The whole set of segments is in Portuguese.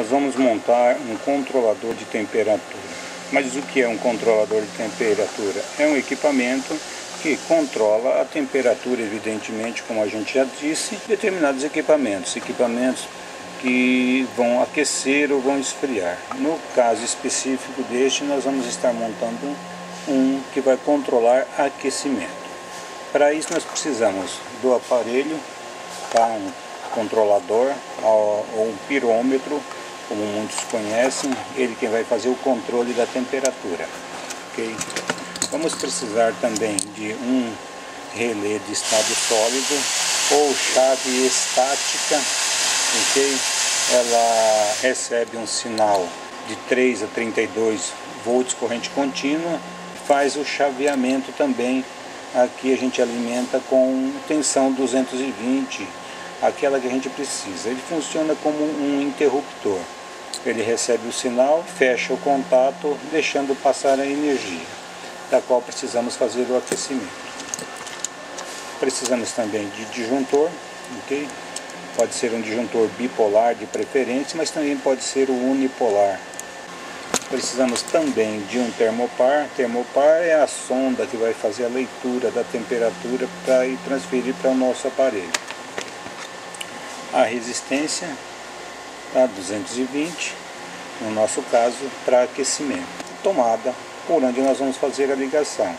nós vamos montar um controlador de temperatura. Mas o que é um controlador de temperatura? É um equipamento que controla a temperatura, evidentemente, como a gente já disse, determinados equipamentos que vão aquecer ou vão esfriar. No caso específico deste, nós vamos estar montando um que vai controlar aquecimento. Para isso nós precisamos do aparelho, tá? Um controlador ou um pirômetro, como muitos conhecem, ele que vai fazer o controle da temperatura. Okay? Vamos precisar também de um relé de estado sólido ou chave estática, ok? Ela recebe um sinal de 3 a 32 volts corrente contínua, faz o chaveamento também. Aqui a gente alimenta com tensão 220, aquela que a gente precisa. Ele funciona como um interruptor. Ele recebe o sinal, fecha o contato, deixando passar a energia, da qual precisamos fazer o aquecimento. Precisamos também de disjuntor, ok? Pode ser um disjuntor bipolar de preferência, mas também pode ser o unipolar. Precisamos também de um termopar. Termopar é a sonda que vai fazer a leitura da temperatura para ir transferir para o nosso aparelho. A resistência a 220, no nosso caso, para aquecimento. Tomada, por onde nós vamos fazer a ligação.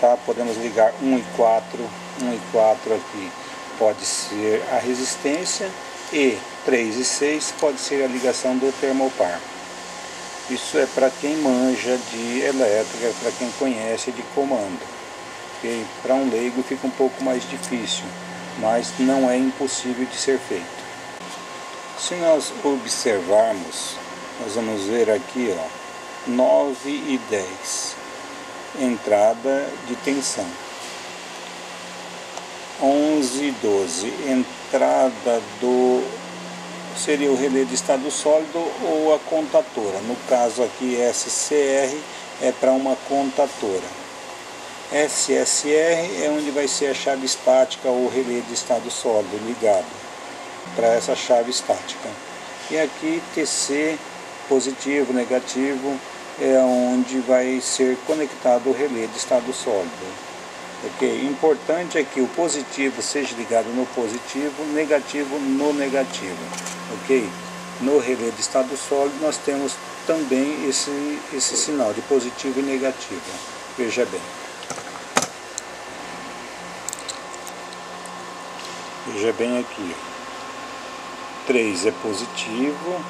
Tá? Podemos ligar 1 e 4 aqui pode ser a resistência e 3 e 6 pode ser a ligação do termopar. Isso é para quem manja de elétrica, para quem conhece de comando. Okay? Para um leigo fica um pouco mais difícil, mas não é impossível de ser feito. Se nós observarmos, nós vamos ver aqui, ó, 9 e 10, entrada de tensão. 11 e 12, entrada seria o relé de estado sólido ou a contatora. No caso aqui, SCR é para uma contatora. SSR é onde vai ser a chave estática ou relé de estado sólido ligado para essa chave estática. E aqui TC, positivo, negativo, é onde vai ser conectado o relé de estado sólido. Okay. Importante é que o positivo seja ligado no positivo, negativo no negativo. Okay? No relé de estado sólido nós temos também esse sinal de positivo e negativo. Veja bem. Veja bem aqui. 3 é positivo,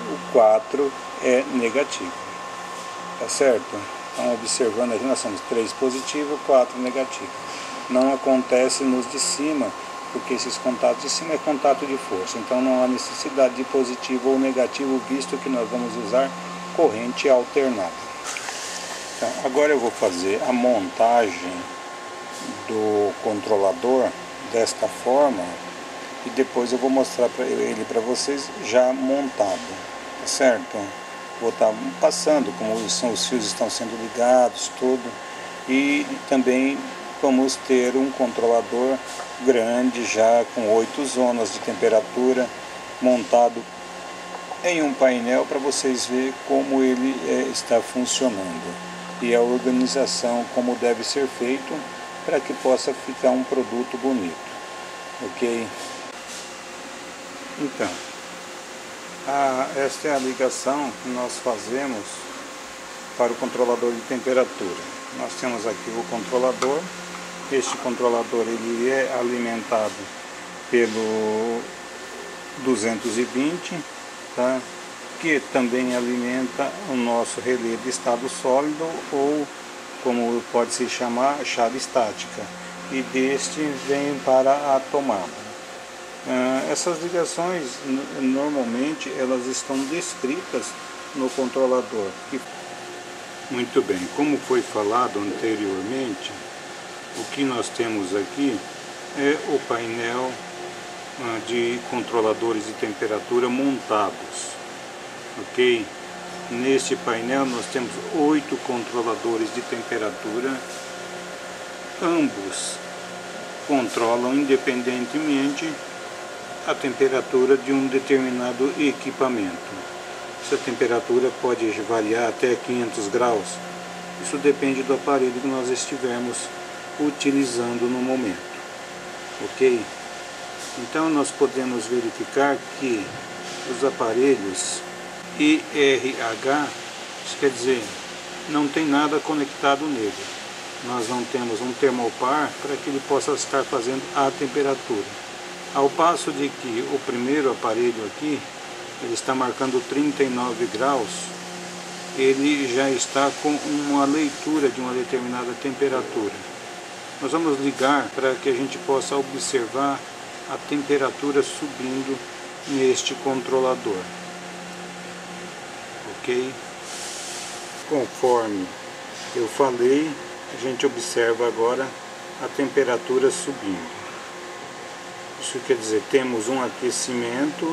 o 4 é negativo. Tá certo? Então, observando aqui, nós temos 3 positivo, 4 negativo. Não acontece nos de cima, porque esses contatos de cima é contato de força. Então, não há necessidade de positivo ou negativo, visto que nós vamos usar corrente alternada. Então, agora eu vou fazer a montagem do controlador desta forma e depois eu vou mostrar ele para vocês já montado, tá certo? Vou estar passando como são os fios estão sendo ligados, tudo, e também vamos ter um controlador grande já com 8 zonas de temperatura montado em um painel para vocês verem como ele está funcionando e a organização como deve ser feito para que possa ficar um produto bonito, ok? Então, esta é a ligação que nós fazemos para o controlador de temperatura. Nós temos aqui o controlador. Este controlador ele é alimentado pelo 220, tá? Que também alimenta o nosso relé de estado sólido ou, como pode se chamar, chave estática. E deste vem para a tomada. Essas ligações normalmente elas estão descritas no controlador. Muito bem, como foi falado anteriormente, o que nós temos aqui é o painel de controladores de temperatura montados, ok? Neste painel nós temos 8 controladores de temperatura, ambos controlam independentemente a temperatura de um determinado equipamento. Essa temperatura pode variar até 500 graus. Isso depende do aparelho que nós estivermos utilizando no momento. Ok? Então nós podemos verificar que os aparelhos IRH, isso quer dizer, não tem nada conectado nele. Nós não temos um termopar para que ele possa estar fazendo a temperatura. Ao passo de que o primeiro aparelho aqui, ele está marcando 39 graus, ele já está com uma leitura de uma determinada temperatura. Nós vamos ligar para que a gente possa observar a temperatura subindo neste controlador. Ok? Conforme eu falei, a gente observa agora a temperatura subindo. Isso quer dizer, temos um aquecimento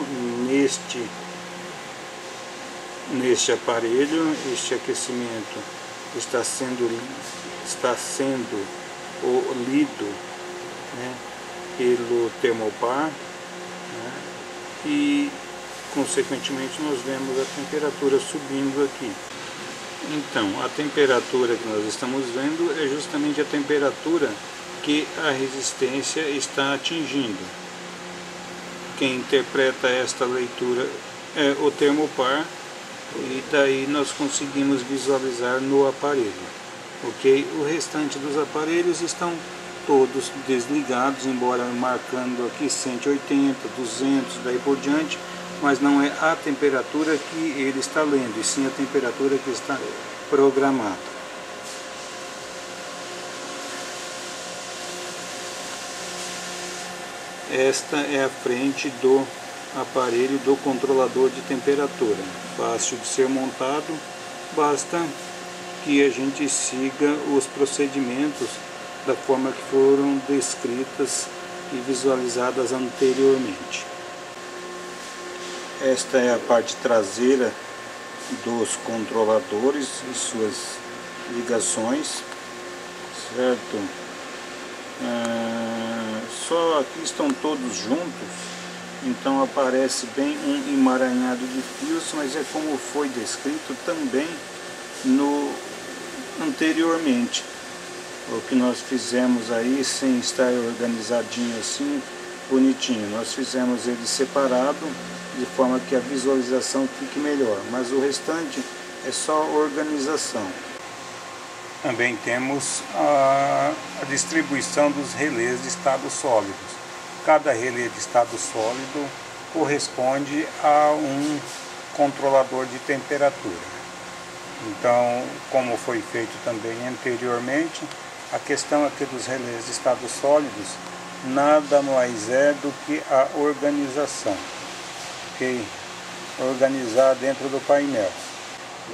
neste aparelho. Este aquecimento está sendo lido, né, pelo termopar, né, e consequentemente nós vemos a temperatura subindo aqui. Então, a temperatura que nós estamos vendo é justamente a temperatura que a resistência está atingindo. Quem interpreta esta leitura é o termopar, e daí nós conseguimos visualizar no aparelho. Ok? O restante dos aparelhos estão todos desligados, embora marcando aqui 180, 200, daí por diante, mas não é a temperatura que ele está lendo, e sim a temperatura que está programada. Esta é a frente do aparelho do controlador de temperatura. Fácil de ser montado, basta que a gente siga os procedimentos da forma que foram descritas e visualizadas anteriormente. Esta é a parte traseira dos controladores e suas ligações, certo? Só aqui estão todos juntos, então aparece bem um emaranhado de fios, mas é como foi descrito também anteriormente. O que nós fizemos aí, sem estar organizadinho assim, bonitinho, nós fizemos ele separado, de forma que a visualização fique melhor, mas o restante é só organização. Também temos a distribuição dos relés de estado sólidos. Cada relé de estado sólido corresponde a um controlador de temperatura. Então, como foi feito também anteriormente, a questão aqui dos relés de estado sólidos nada mais é do que a organização. Ok? Organizar dentro do painel,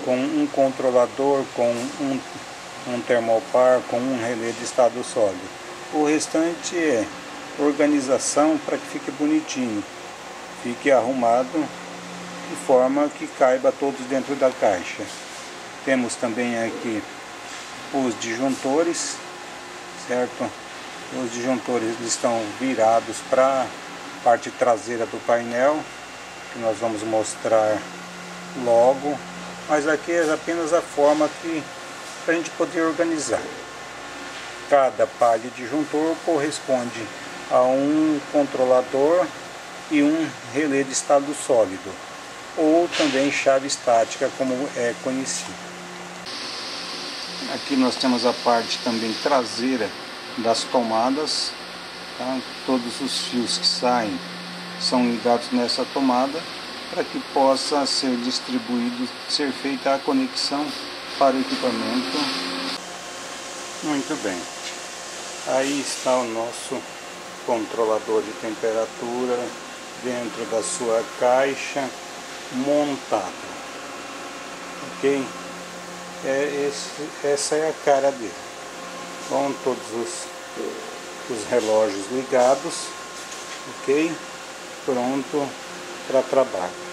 com um controlador, com um termopar, com um relé de estado sólido. O restante é organização para que fique bonitinho, fique arrumado de forma que caiba todos dentro da caixa. Temos também aqui os disjuntores, certo? Os disjuntores estão virados para a parte traseira do painel, que nós vamos mostrar logo, mas aqui é apenas a forma para a gente poder organizar. Cada pá de disjuntor corresponde a um controlador e um relé de estado sólido, ou também chave estática, como é conhecido. Aqui nós temos a parte também traseira das tomadas, tá? Todos os fios que saem são ligados nessa tomada para que possa ser distribuído, ser feita a conexão para o equipamento. Muito bem, aí está o nosso controlador de temperatura dentro da sua caixa montado. Ok? Essa é a cara dele, com todos os relógios ligados, ok? Pronto para trabalho.